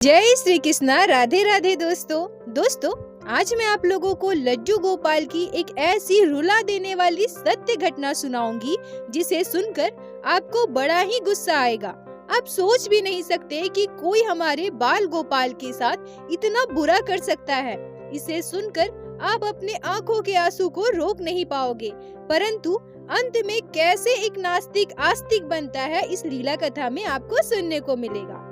जय श्री कृष्णा। राधे राधे दोस्तों आज मैं आप लोगों को लड्डू गोपाल की एक ऐसी रुला देने वाली सत्य घटना सुनाऊंगी जिसे सुनकर आपको बड़ा ही गुस्सा आएगा। आप सोच भी नहीं सकते कि कोई हमारे बाल गोपाल के साथ इतना बुरा कर सकता है। इसे सुनकर आप अपने आंखों के आंसू को रोक नहीं पाओगे, परंतु अंत में कैसे एक नास्तिक आस्तिक बनता है इस लीला कथा में आपको सुनने को मिलेगा।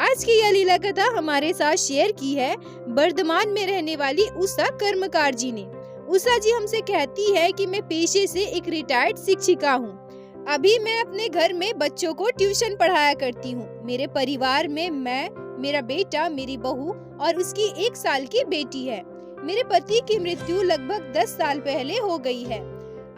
आज की यह लीला कथा हमारे साथ शेयर की है वर्धमान में रहने वाली उषा कर्मकार जी ने। उषा जी हमसे कहती है कि मैं पेशे से एक रिटायर्ड शिक्षिका हूँ। अभी मैं अपने घर में बच्चों को ट्यूशन पढ़ाया करती हूँ। मेरे परिवार में मैं, मेरा बेटा, मेरी बहू और उसकी 1 साल की बेटी है। मेरे पति की मृत्यु लगभग 10 साल पहले हो गई है।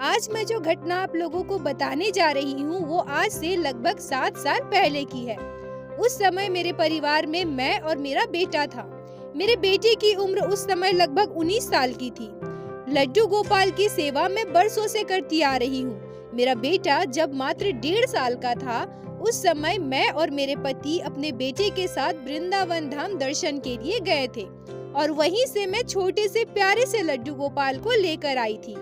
आज मैं जो घटना आप लोगों को बताने जा रही हूँ वो आज से लगभग 7 साल पहले की है। उस समय मेरे परिवार में मैं और मेरा बेटा था। मेरे बेटे की उम्र उस समय लगभग 19 साल की थी। लड्डू गोपाल की सेवा मैं बरसों से करती आ रही हूँ। मेरा बेटा जब मात्र 1.5 साल का था उस समय मैं और मेरे पति अपने बेटे के साथ वृंदावन धाम दर्शन के लिए गए थे और वहीं से मैं छोटे से प्यारे से लड्डू गोपाल को लेकर आई थी।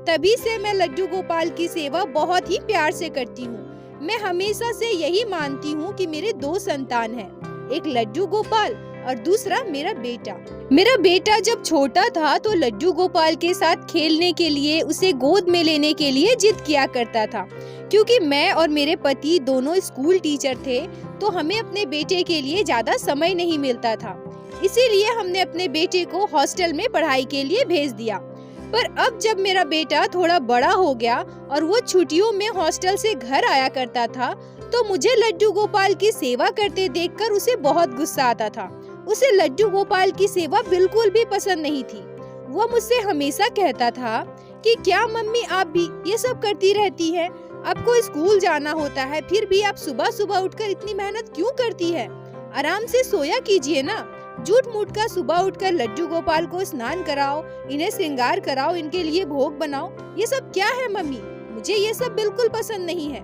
तभी से मैं लड्डू गोपाल की सेवा बहुत ही प्यार से करती हूँ। मैं हमेशा से यही मानती हूँ कि मेरे 2 संतान हैं, एक लड्डू गोपाल और दूसरा मेरा बेटा। मेरा बेटा जब छोटा था तो लड्डू गोपाल के साथ खेलने के लिए, उसे गोद में लेने के लिए जिद किया करता था। क्योंकि मैं और मेरे पति दोनों स्कूल टीचर थे तो हमें अपने बेटे के लिए ज्यादा समय नहीं मिलता था। इसीलिए हमने अपने बेटे को हॉस्टल में पढ़ाई के लिए भेज दिया। पर अब जब मेरा बेटा थोड़ा बड़ा हो गया और वो छुट्टियों में हॉस्टल से घर आया करता था तो मुझे लड्डू गोपाल की सेवा करते देखकर उसे बहुत गुस्सा आता था। उसे लड्डू गोपाल की सेवा बिल्कुल भी पसंद नहीं थी। वो मुझसे हमेशा कहता था कि क्या मम्मी आप भी ये सब करती रहती है, आपको स्कूल जाना होता है फिर भी आप सुबह सुबह उठकर इतनी मेहनत क्यों करती है, आराम से सोया कीजिए ना। झूठ मूठ का सुबह उठकर लड्डू गोपाल को स्नान कराओ, इन्हें श्रृंगार कराओ, इनके लिए भोग बनाओ, ये सब क्या है मम्मी, मुझे ये सब बिल्कुल पसंद नहीं है।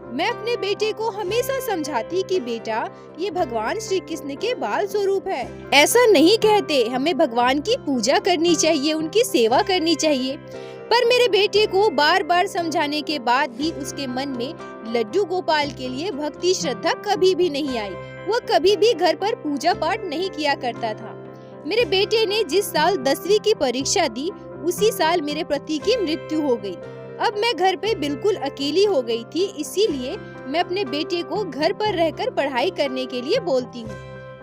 मैं अपने बेटे को हमेशा समझाती कि बेटा ये भगवान श्री कृष्ण के बाल स्वरूप है, ऐसा नहीं कहते, हमें भगवान की पूजा करनी चाहिए, उनकी सेवा करनी चाहिए। पर मेरे बेटे को बार बार समझाने के बाद भी उसके मन में लड्डू गोपाल के लिए भक्ति श्रद्धा कभी भी नहीं आई। वो कभी भी घर पर पूजा पाठ नहीं किया करता था। मेरे बेटे ने जिस साल 10वीं की परीक्षा दी उसी साल मेरे पति की मृत्यु हो गई। अब मैं घर पे बिल्कुल अकेली हो गई थी, इसीलिए मैं अपने बेटे को घर पर रहकर पढ़ाई करने के लिए बोलती हूँ।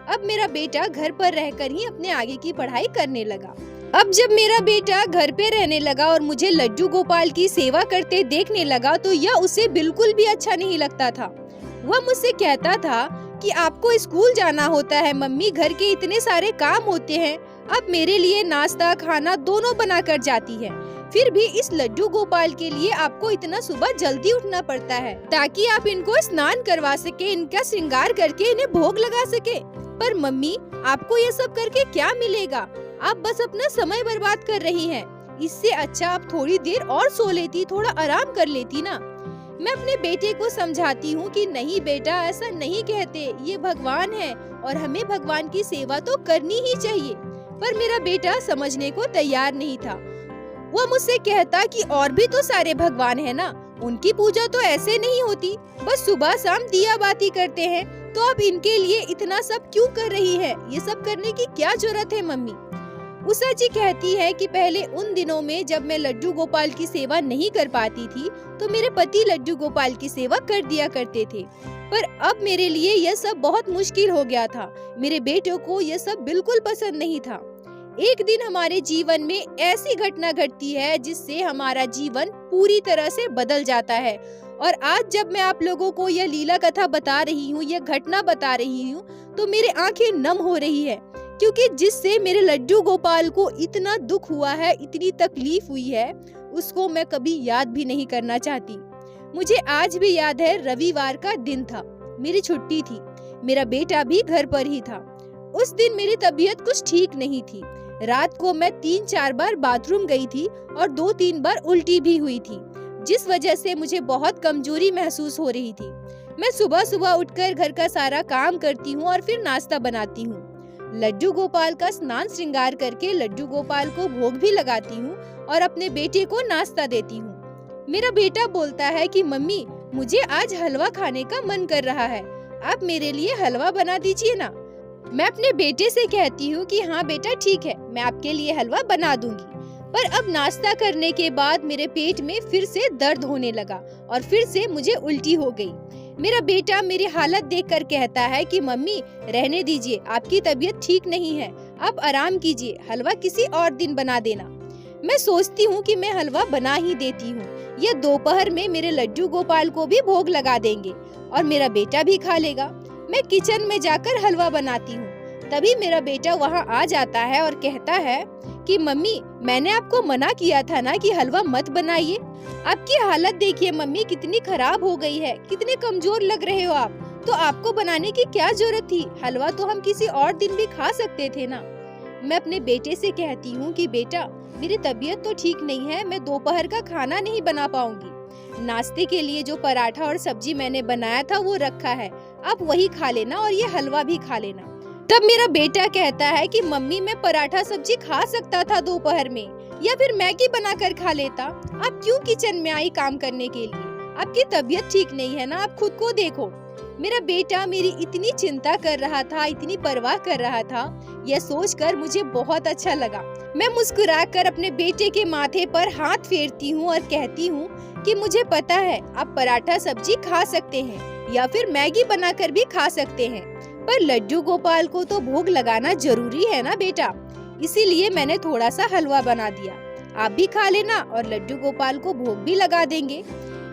अब मेरा बेटा घर पर रहकर ही अपने आगे की पढ़ाई करने लगा। अब जब मेरा बेटा घर पे रहने लगा और मुझे लड्डू गोपाल की सेवा करते देखने लगा तो यह उसे बिल्कुल भी अच्छा नहीं लगता था। वह मुझसे कहता था कि आपको स्कूल जाना होता है मम्मी, घर के इतने सारे काम होते हैं, अब मेरे लिए नाश्ता खाना दोनों बना कर जाती है, फिर भी इस लड्डू गोपाल के लिए आपको इतना सुबह जल्दी उठना पड़ता है ताकि आप इनको स्नान करवा सके, इनका श्रृंगार करके इन्हें भोग लगा सके। पर मम्मी आपको ये सब करके क्या मिलेगा, आप बस अपना समय बर्बाद कर रही हैं। इससे अच्छा आप थोड़ी देर और सो लेती, थोड़ा आराम कर लेती ना। मैं अपने बेटे को समझाती हूँ कि नहीं बेटा ऐसा नहीं कहते, ये भगवान है और हमें भगवान की सेवा तो करनी ही चाहिए। पर मेरा बेटा समझने को तैयार नहीं था। वो मुझसे कहता कि और भी तो सारे भगवान है ना, उनकी पूजा तो ऐसे नहीं होती, बस सुबह शाम दिया बाती करते हैं, तो अब इनके लिए इतना सब क्यों कर रही है, ये सब करने की क्या जरूरत है मम्मी। उषा जी कहती है कि पहले उन दिनों में जब मैं लड्डू गोपाल की सेवा नहीं कर पाती थी तो मेरे पति लड्डू गोपाल की सेवा कर दिया करते थे, पर अब मेरे लिए यह सब बहुत मुश्किल हो गया था। मेरे बेटों को यह सब बिल्कुल पसंद नहीं था। एक दिन हमारे जीवन में ऐसी घटना घटती है जिससे हमारा जीवन पूरी तरह से बदल जाता है। और आज जब मैं आप लोगों को यह लीला कथा बता रही हूँ, यह घटना बता रही हूँ, तो मेरी आंखें नम हो रही है, क्योंकि जिससे मेरे लड्डू गोपाल को इतना दुख हुआ है, इतनी तकलीफ हुई है, उसको मैं कभी याद भी नहीं करना चाहती। मुझे आज भी याद है, रविवार का दिन था, मेरी छुट्टी थी, मेरा बेटा भी घर पर ही था। उस दिन मेरी तबीयत कुछ ठीक नहीं थी। रात को मैं 3-4 बार बाथरूम गई थी और 2-3 बार उल्टी भी हुई थी, जिस वजह से मुझे बहुत कमजोरी महसूस हो रही थी। मैं सुबह सुबह उठकर घर का सारा काम करती हूँ और फिर नाश्ता बनाती हूँ। लड्डू गोपाल का स्नान श्रृंगार करके लड्डू गोपाल को भोग भी लगाती हूँ और अपने बेटे को नाश्ता देती हूँ। मेरा बेटा बोलता है कि मम्मी, मुझे आज हलवा खाने का मन कर रहा है, आप मेरे लिए हलवा बना दीजिए ना। मैं अपने बेटे से कहती हूँ कि हाँ बेटा ठीक है, मैं आपके लिए हलवा बना दूंगी। पर अब नाश्ता करने के बाद मेरे पेट में फिर से दर्द होने लगा और फिर से मुझे उल्टी हो गई। मेरा बेटा मेरी हालत देखकर कहता है कि मम्मी रहने दीजिए, आपकी तबीयत ठीक नहीं है, आप आराम कीजिए, हलवा किसी और दिन बना देना। मैं सोचती हूँ कि मैं हलवा बना ही देती हूँ, ये दोपहर में मेरे लड्डू गोपाल को भी भोग लगा देंगे और मेरा बेटा भी खा लेगा। मैं किचन में जाकर हलवा बनाती हूँ, तभी मेरा बेटा वहाँ आ जाता है और कहता है कि मम्मी, मैंने आपको मना किया था ना कि हलवा मत बनाइए। आपकी हालत देखिए मम्मी, कितनी खराब हो गई है, कितने कमजोर लग रहे हो आप, तो आपको बनाने की क्या जरूरत थी, हलवा तो हम किसी और दिन भी खा सकते थे ना। मैं अपने बेटे से कहती हूँ कि बेटा मेरी तबीयत तो ठीक नहीं है, मैं दोपहर का खाना नहीं बना पाऊंगी। नाश्ते के लिए जो पराठा और सब्जी मैंने बनाया था वो रखा है, आप वही खा लेना और ये हलवा भी खा लेना। तब मेरा बेटा कहता है कि मम्मी, मैं पराठा सब्जी खा सकता था दोपहर में, या फिर मैगी बनाकर खा लेता, आप क्यों किचन में आई काम करने के लिए, आपकी तबीयत ठीक नहीं है ना, आप खुद को देखो। मेरा बेटा मेरी इतनी चिंता कर रहा था, इतनी परवाह कर रहा था, यह सोचकर मुझे बहुत अच्छा लगा। मैं मुस्कुराकर अपने बेटे के माथे पर हाथ फेरती हूँ और कहती हूँ कि मुझे पता है आप पराठा सब्जी खा सकते हैं या फिर मैगी बनाकर भी खा सकते हैं, पर लड्डू गोपाल को तो भोग लगाना जरूरी है ना बेटा, इसीलिए मैंने थोड़ा सा हलवा बना दिया, आप भी खा लेना और लड्डू गोपाल को भोग भी लगा देंगे।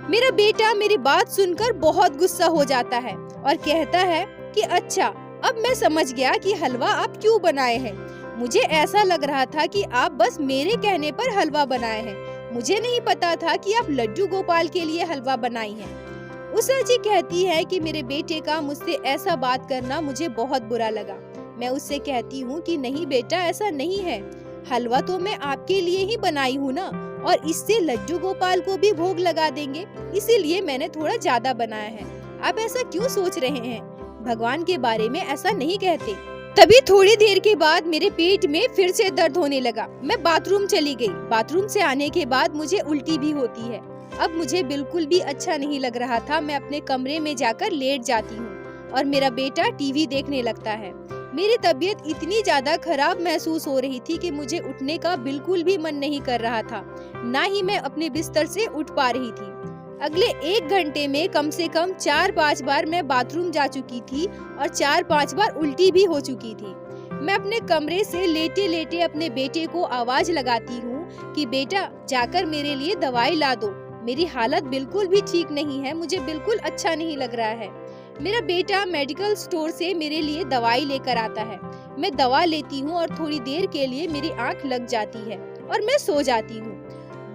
मेरा बेटा मेरी बात सुनकर बहुत गुस्सा हो जाता है और कहता है कि अच्छा, अब मैं समझ गया कि हलवा आप क्यों बनाए हैं। मुझे ऐसा लग रहा था कि आप बस मेरे कहने पर हलवा बनाए हैं, मुझे नहीं पता था कि आप लड्डू गोपाल के लिए हलवा बनाई हैं। उषा जी कहती है कि मेरे बेटे का मुझसे ऐसा बात करना मुझे बहुत बुरा लगा। मैं उससे कहती हूँ कि नहीं बेटा, ऐसा नहीं है, हलवा तो मैं आपके लिए ही बनाई हूँ ना, और इससे लड्डू गोपाल को भी भोग लगा देंगे, इसीलिए मैंने थोड़ा ज्यादा बनाया है। आप ऐसा क्यों सोच रहे हैं, भगवान के बारे में ऐसा नहीं कहते। तभी थोड़ी देर के बाद मेरे पेट में फिर से दर्द होने लगा। मैं बाथरूम चली गई। बाथरूम से आने के बाद मुझे उल्टी भी होती है। अब मुझे बिल्कुल भी अच्छा नहीं लग रहा था। मैं अपने कमरे में जाकर लेट जाती हूँ और मेरा बेटा टीवी देखने लगता है। मेरी तबीयत इतनी ज्यादा खराब महसूस हो रही थी कि मुझे उठने का बिल्कुल भी मन नहीं कर रहा था, ना ही मैं अपने बिस्तर से उठ पा रही थी। अगले 1 घंटे में कम से कम 4-5 बार मैं बाथरूम जा चुकी थी और 4-5 बार उल्टी भी हो चुकी थी। मैं अपने कमरे से लेटे लेटे अपने बेटे को आवाज लगाती हूँ कि बेटा जाकर मेरे लिए दवाई ला दो, मेरी हालत बिल्कुल भी ठीक नहीं है, मुझे बिल्कुल अच्छा नहीं लग रहा है। मेरा बेटा मेडिकल स्टोर से मेरे लिए दवाई लेकर आता है। मैं दवा लेती हूँ और थोड़ी देर के लिए मेरी आंख लग जाती है और मैं सो जाती हूँ।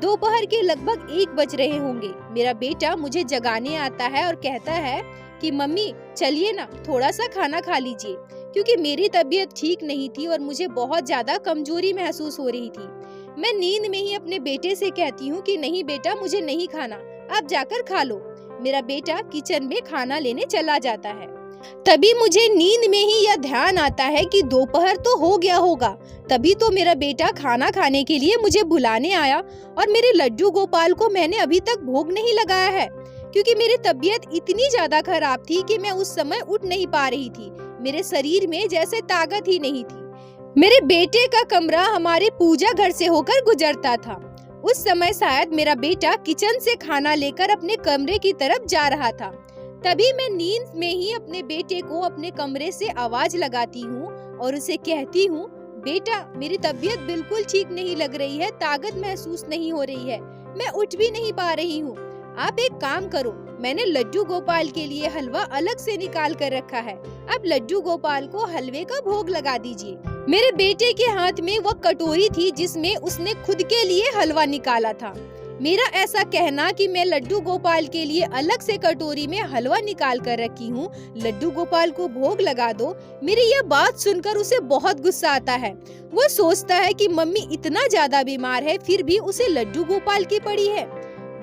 दोपहर के लगभग 1 बज रहे होंगे। मेरा बेटा मुझे जगाने आता है और कहता है कि मम्मी चलिए ना, थोड़ा सा खाना खा लीजिए, क्योंकि मेरी तबीयत ठीक नहीं थी और मुझे बहुत ज्यादा कमजोरी महसूस हो रही थी। मैं नींद में ही अपने बेटे से कहती हूँ कि नहीं बेटा, मुझे नहीं खाना, आप जाकर खा लो। मेरा बेटा किचन में खाना लेने चला जाता है। तभी मुझे नींद में ही यह ध्यान आता है कि दोपहर तो हो गया होगा, तभी तो मेरा बेटा खाना खाने के लिए मुझे बुलाने आया और मेरे लड्डू गोपाल को मैंने अभी तक भोग नहीं लगाया है, क्योंकि मेरी तबीयत इतनी ज्यादा खराब थी कि मैं उस समय उठ नहीं पा रही थी। मेरे शरीर में जैसे ताकत ही नहीं थी। मेरे बेटे का कमरा हमारे पूजा घर से होकर गुजरता था। उस समय शायद मेरा बेटा किचन से खाना लेकर अपने कमरे की तरफ जा रहा था। तभी मैं नींद में ही अपने बेटे को अपने कमरे से आवाज लगाती हूँ और उसे कहती हूँ, बेटा मेरी तबीयत बिल्कुल ठीक नहीं लग रही है, ताकत महसूस नहीं हो रही है, मैं उठ भी नहीं पा रही हूँ। आप एक काम करो, मैंने लड्डू गोपाल के लिए हलवा अलग से निकाल कर रखा है, आप लड्डू गोपाल को हलवे का भोग लगा दीजिए। मेरे बेटे के हाथ में वह कटोरी थी जिसमें उसने खुद के लिए हलवा निकाला था। मेरा ऐसा कहना कि मैं लड्डू गोपाल के लिए अलग से कटोरी में हलवा निकाल कर रखी हूँ, लड्डू गोपाल को भोग लगा दो, मेरी यह बात सुनकर उसे बहुत गुस्सा आता है। वो सोचता है कि मम्मी इतना ज्यादा बीमार है फिर भी उसे लड्डू गोपाल की पड़ी है।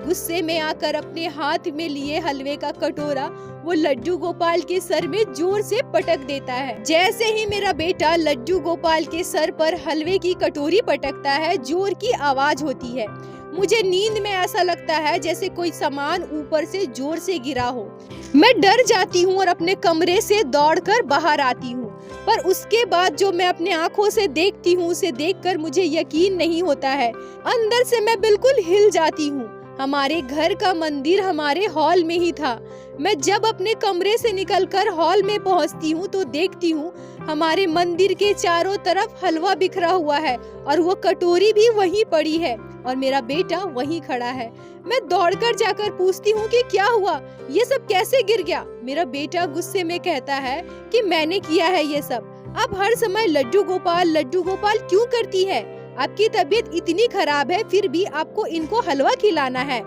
गुस्से में आकर अपने हाथ में लिए हलवे का कटोरा वो लड्डू गोपाल के सर में जोर से पटक देता है। जैसे ही मेरा बेटा लड्डू गोपाल के सर पर हलवे की कटोरी पटकता है, जोर की आवाज होती है। मुझे नींद में ऐसा लगता है जैसे कोई सामान ऊपर से जोर से गिरा हो। मैं डर जाती हूँ और अपने कमरे से दौड़कर बाहर आती हूँ, पर उसके बाद जो मैं अपने आँखों से देखती हूँ उसे देखकर मुझे यकीन नहीं होता है। अंदर से मैं बिल्कुल हिल जाती हूँ। हमारे घर का मंदिर हमारे हॉल में ही था। मैं जब अपने कमरे से निकलकर हॉल में पहुँचती हूँ तो देखती हूँ हमारे मंदिर के चारों तरफ हलवा बिखरा हुआ है और वो कटोरी भी वहीं पड़ी है और मेरा बेटा वहीं खड़ा है। मैं दौड़कर जाकर पूछती हूँ कि क्या हुआ, ये सब कैसे गिर गया। मेरा बेटा गुस्से में कहता है कि मैंने किया है ये सब। आप हर समय लड्डू गोपाल क्यों करती है? आपकी तबीयत इतनी खराब है फिर भी आपको इनको हलवा खिलाना है।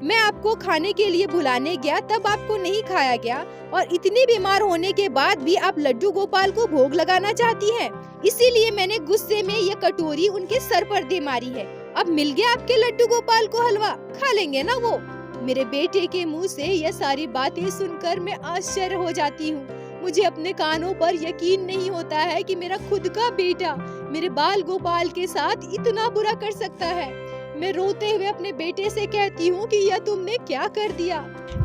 मैं आपको खाने के लिए बुलाने गया तब आपको नहीं खाया गया और इतनी बीमार होने के बाद भी आप लड्डू गोपाल को भोग लगाना चाहती हैं। इसीलिए मैंने गुस्से में ये कटोरी उनके सर पर दे मारी है। अब मिल गया आपके लड्डू गोपाल को हलवा, खा लेंगे ना वो। मेरे बेटे के मुंह से ये सारी बातें सुनकर मैं आश्चर्य हो जाती हूँ। मुझे अपने कानों पर यकीन नहीं होता है कि मेरा खुद का बेटा मेरे बाल गोपाल के साथ इतना बुरा कर सकता है। मैं रोते हुए अपने बेटे से कहती हूँ कि यह तुमने क्या कर दिया।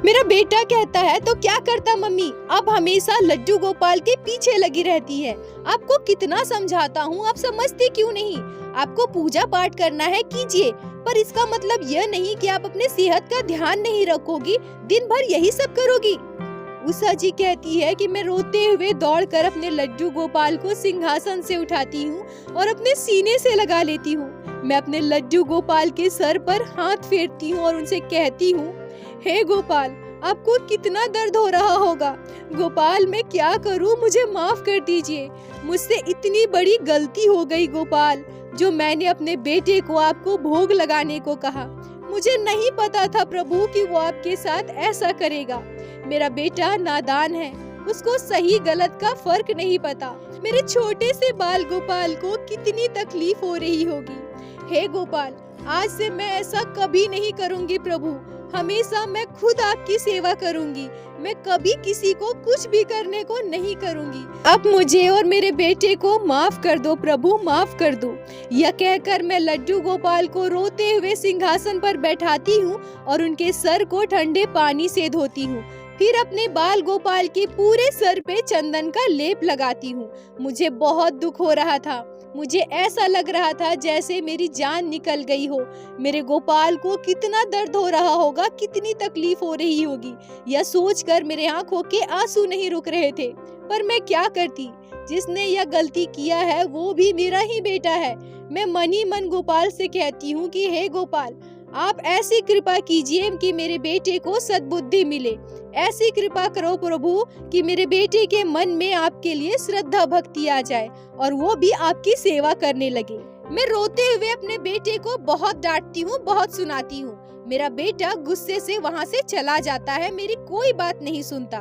मेरा बेटा कहता है तो क्या करता मम्मी, अब हमेशा लड्डू गोपाल के पीछे लगी रहती है। आपको कितना समझाता हूँ, आप समझते क्यों नहीं? आपको पूजा पाठ करना है कीजिए, पर इसका मतलब यह नहीं कि आप अपने सेहत का ध्यान नहीं रखोगी, दिन भर यही सब करोगी। उषा जी कहती है कि मैं रोते हुए दौड़कर अपने लड्डू गोपाल को सिंहासन से उठाती हूँ और अपने सीने से लगा लेती हूँ। मैं अपने लड्डू गोपाल के सर पर हाथ फेरती हूँ और उनसे कहती हूँ, हे गोपाल, आपको कितना दर्द हो रहा होगा। गोपाल, मैं क्या करूँ, मुझे माफ कर दीजिए। मुझसे इतनी बड़ी गलती हो गई गोपाल, जो मैंने अपने बेटे को आपको भोग लगाने को कहा। मुझे नहीं पता था प्रभु कि वो आपके साथ ऐसा करेगा। मेरा बेटा नादान है, उसको सही गलत का फर्क नहीं पता। मेरे छोटे से बाल गोपाल को कितनी तकलीफ हो रही होगी। हे गोपाल, आज से मैं ऐसा कभी नहीं करूंगी प्रभु। हमेशा मैं खुद आपकी सेवा करूंगी। मैं कभी किसी को कुछ भी करने को नहीं करूंगी। अब मुझे और मेरे बेटे को माफ कर दो प्रभु, माफ कर दो। यह कहकर मैं लड्डू गोपाल को रोते हुए सिंहासन पर बैठाती हूँ और उनके सर को ठंडे पानी से धोती हूँ। फिर अपने बाल गोपाल के पूरे सर पे चंदन का लेप लगाती हूँ। मुझे बहुत दुख हो रहा था। मुझे ऐसा लग रहा था जैसे मेरी जान निकल गई हो। मेरे गोपाल को कितना दर्द हो रहा होगा, कितनी तकलीफ हो रही होगी। यह सोचकर मेरे आंखों के आंसू नहीं रुक रहे थे। पर मैं क्या करती, जिसने यह गलती किया है वो भी मेरा ही बेटा है। मैं मन ही मन गोपाल से कहती हूँ कि हे गोपाल, आप ऐसी कृपा कीजिए कि मेरे बेटे को सद्बुद्धि मिले। ऐसी कृपा करो प्रभु कि मेरे बेटे के मन में आपके लिए श्रद्धा भक्ति आ जाए और वो भी आपकी सेवा करने लगे। मैं रोते हुए अपने बेटे को बहुत डांटती हूँ, बहुत सुनाती हूँ। मेरा बेटा गुस्से से वहाँ से चला जाता है, मेरी कोई बात नहीं सुनता।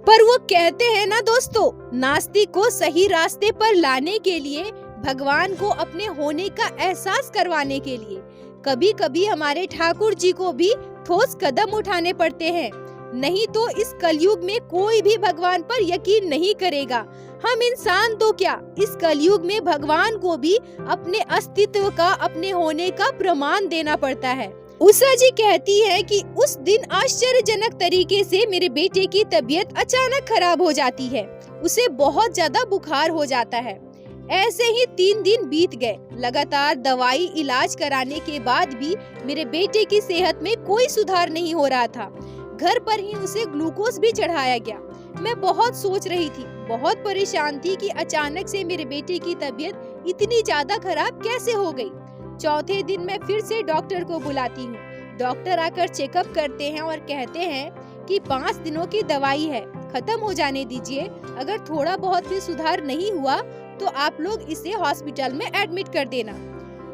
पर वो कहते हैं ना दोस्तों, नास्तिक को सही रास्ते पर लाने के लिए, भगवान को अपने होने का एहसास करवाने के लिए कभी कभी हमारे ठाकुर जी को भी ठोस कदम उठाने पड़ते हैं। नहीं तो इस कलयुग में कोई भी भगवान पर यकीन नहीं करेगा। हम इंसान तो क्या, इस कलयुग में भगवान को भी अपने अस्तित्व का, अपने होने का प्रमाण देना पड़ता है। उषा जी कहती है कि उस दिन आश्चर्यजनक तरीके से मेरे बेटे की तबीयत अचानक खराब हो जाती है। उसे बहुत ज्यादा बुखार हो जाता है। ऐसे ही 3 दिन बीत गए। लगातार दवाई इलाज कराने के बाद भी मेरे बेटे की सेहत में कोई सुधार नहीं हो रहा था। घर पर ही उसे ग्लूकोज भी चढ़ाया गया। मैं बहुत सोच रही थी, बहुत परेशान थी कि अचानक से मेरे बेटे की तबीयत इतनी ज्यादा खराब कैसे हो गई। चौथे दिन मैं फिर से डॉक्टर को बुलाती हूँ। डॉक्टर आकर चेकअप करते हैं और कहते हैं कि 5 दिनों की दवाई है, खत्म हो जाने दीजिए। अगर थोड़ा बहुत भी सुधार नहीं हुआ तो आप लोग इसे हॉस्पिटल में एडमिट कर देना।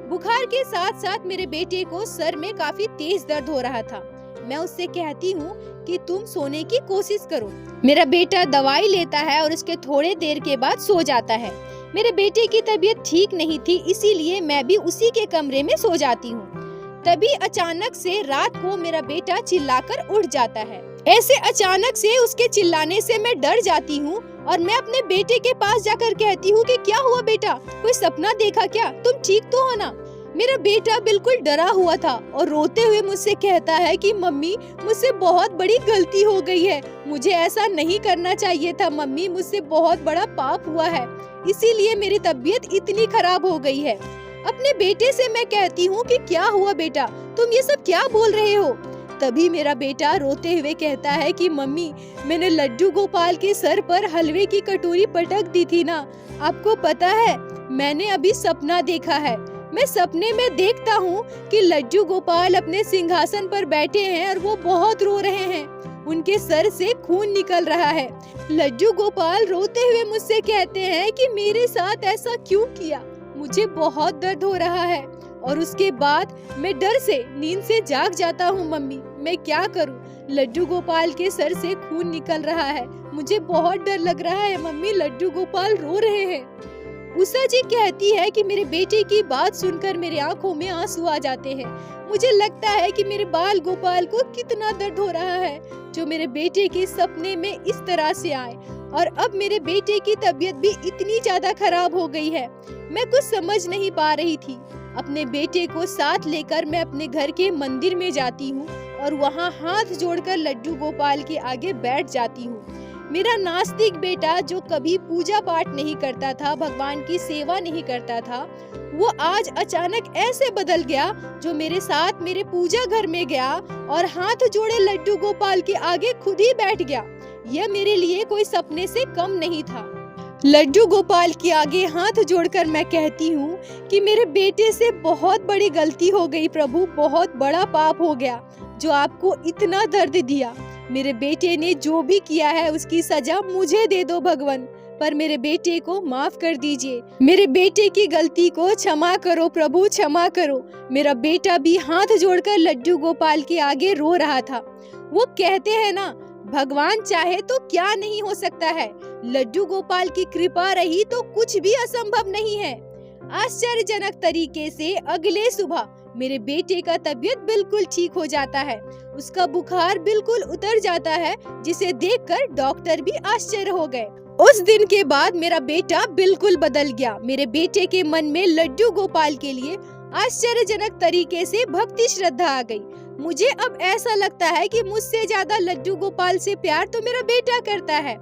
बुखार के साथ साथ मेरे बेटे को सर में काफी तेज दर्द हो रहा था। मैं उससे कहती हूँ कि तुम सोने की कोशिश करो। मेरा बेटा दवाई लेता है और उसके थोड़े देर के बाद सो जाता है। मेरे बेटे की तबीयत ठीक नहीं थी, इसीलिए मैं भी उसी के कमरे में सो जाती हूँ। तभी अचानक से रात को मेरा बेटा चिल्लाकर उठ जाता है। ऐसे अचानक से उसके चिल्लाने से मैं डर जाती हूँ और मैं अपने बेटे के पास जाकर कहती हूँ कि क्या हुआ बेटा, कोई सपना देखा क्या, तुम ठीक तो हो ना? मेरा बेटा बिल्कुल डरा हुआ था और रोते हुए मुझसे कहता है कि मम्मी, मुझसे बहुत बड़ी गलती हो गई है, मुझे ऐसा नहीं करना चाहिए था मम्मी, मुझसे बहुत बड़ा पाप हुआ है, इसीलिए मेरी तबीयत इतनी खराब हो गई है। अपने बेटे से मैं कहती हूँ कि क्या हुआ बेटा, तुम ये सब क्या बोल रहे हो? तभी मेरा बेटा रोते हुए कहता है कि मम्मी, मैंने लड्डू गोपाल के सर पर हलवे की कटोरी पटक दी थी ना, आपको पता है मैंने अभी सपना देखा है। मैं सपने में देखता हूँ कि लड्डू गोपाल अपने सिंहासन पर बैठे हैं और वो बहुत रो रहे हैं, उनके सर से खून निकल रहा है। लड्डू गोपाल रोते हुए मुझसे कहते हैं कि मेरे साथ ऐसा क्यों किया, मुझे बहुत दर्द हो रहा है। और उसके बाद मैं डर से नींद से जाग जाता हूँ। मम्मी, मैं क्या करूँ, लड्डू गोपाल के सर से खून निकल रहा है, मुझे बहुत डर लग रहा है मम्मी, लड्डू गोपाल रो रहे हैं। उषा जी कहती है कि मेरे बेटे की बात सुनकर मेरे आंखों में आंसू आ जाते हैं। मुझे लगता है कि मेरे बाल गोपाल को कितना दर्द हो रहा है जो मेरे बेटे के सपने में इस तरह से आए, और अब मेरे बेटे की तबीयत भी इतनी ज्यादा खराब हो गई है। मैं कुछ समझ नहीं पा रही थी। अपने बेटे को साथ लेकर मैं अपने घर के मंदिर में जाती हूँ और वहाँ हाथ जोड़कर लड्डू गोपाल के आगे बैठ जाती हूँ। मेरा नास्तिक बेटा जो कभी पूजा पाठ नहीं करता था, भगवान की सेवा नहीं करता था, वो आज अचानक ऐसे बदल गया, जो मेरे साथ मेरे पूजा घर में गया और हाथ जोड़े लड्डू गोपाल के आगे खुद ही बैठ गया। यह मेरे लिए कोई सपने से कम नहीं था। लड्डू गोपाल के आगे हाथ जोड़कर मैं कहती हूँ कि मेरे बेटे से बहुत बड़ी गलती हो गई प्रभु, बहुत बड़ा पाप हो गया जो आपको इतना दर्द दिया। मेरे बेटे ने जो भी किया है उसकी सजा मुझे दे दो भगवान, पर मेरे बेटे को माफ कर दीजिए। मेरे बेटे की गलती को क्षमा करो प्रभु, क्षमा करो। मेरा बेटा भी हाथ जोड़कर लड्डू गोपाल के आगे रो रहा था। वो कहते हैं ना, भगवान चाहे तो क्या नहीं हो सकता है, लड्डू गोपाल की कृपा रही तो कुछ भी असंभव नहीं है। आश्चर्यजनक तरीके से अगले सुबह मेरे बेटे का तबीयत बिल्कुल ठीक हो जाता है, उसका बुखार बिल्कुल उतर जाता है, जिसे देखकर डॉक्टर भी आश्चर्य हो गए। उस दिन के बाद मेरा बेटा बिल्कुल बदल गया। मेरे बेटे के मन में लड्डू गोपाल के लिए आश्चर्यजनक तरीके से भक्ति श्रद्धा आ गई। मुझे अब ऐसा लगता है कि मुझसे ज्यादा लड्डू गोपाल से प्यार तो मेरा बेटा करता है।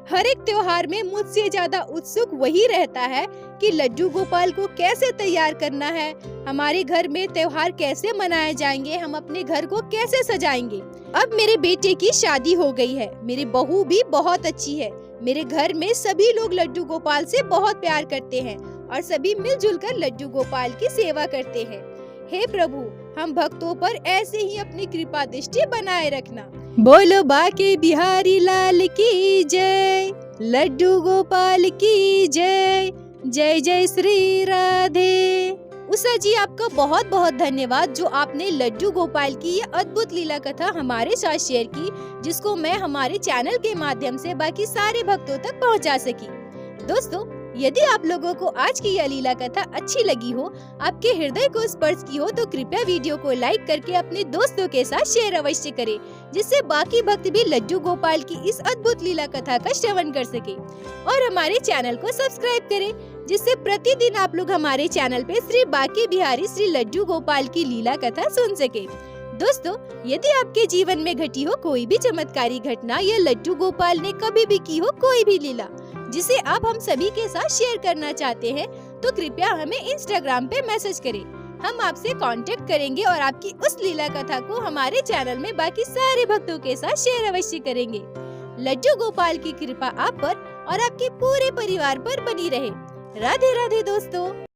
हर एक त्योहार में मुझसे ज्यादा उत्सुक वही रहता है कि लड्डू गोपाल को कैसे तैयार करना है, हमारे घर में त्योहार कैसे मनाए जाएंगे, हम अपने घर को कैसे सजाएंगे। अब मेरे बेटे की शादी हो गई है, मेरी बहू भी बहुत अच्छी है। मेरे घर में सभी लोग लड्डू गोपाल से बहुत प्यार करते हैं और सभी मिलजुल कर लड्डू गोपाल की सेवा करते हैं। हे प्रभु, हम भक्तों पर ऐसे ही अपनी कृपा दृष्टि बनाए रखना। बोलो बाके बिहारी लाल की जय, लड्डू गोपाल की जय, जय जय श्री राधे। उषा जी, आपका बहुत बहुत धन्यवाद जो आपने लड्डू गोपाल की ये अद्भुत लीला कथा हमारे साथ शेयर की, जिसको मैं हमारे चैनल के माध्यम से बाकी सारे भक्तों तक पहुंचा सकी। दोस्तों, यदि आप लोगों को आज की यह लीला कथा अच्छी लगी हो, आपके हृदय को स्पर्श की हो, तो कृपया वीडियो को लाइक करके अपने दोस्तों के साथ शेयर अवश्य करें, जिससे बाकी भक्त भी लड्डू गोपाल की इस अद्भुत लीला कथा का श्रवण कर सके। और हमारे चैनल को सब्सक्राइब करें, जिससे प्रतिदिन आप लोग हमारे चैनल पे श्री बाके बिहारी श्री लड्डू गोपाल की लीला कथा सुन सके। दोस्तों, यदि आपके जीवन में घटी हो कोई भी चमत्कारी घटना या लड्डू गोपाल ने कभी भी की हो कोई भी लीला जिसे आप हम सभी के साथ शेयर करना चाहते हैं, तो कृपया हमें इंस्टाग्राम पे मैसेज करें। हम आपसे कांटेक्ट करेंगे और आपकी उस लीला कथा को हमारे चैनल में बाकी सारे भक्तों के साथ शेयर अवश्य करेंगे। लड्डू गोपाल की कृपा आप पर और आपके पूरे परिवार पर बनी रहे। राधे राधे दोस्तों।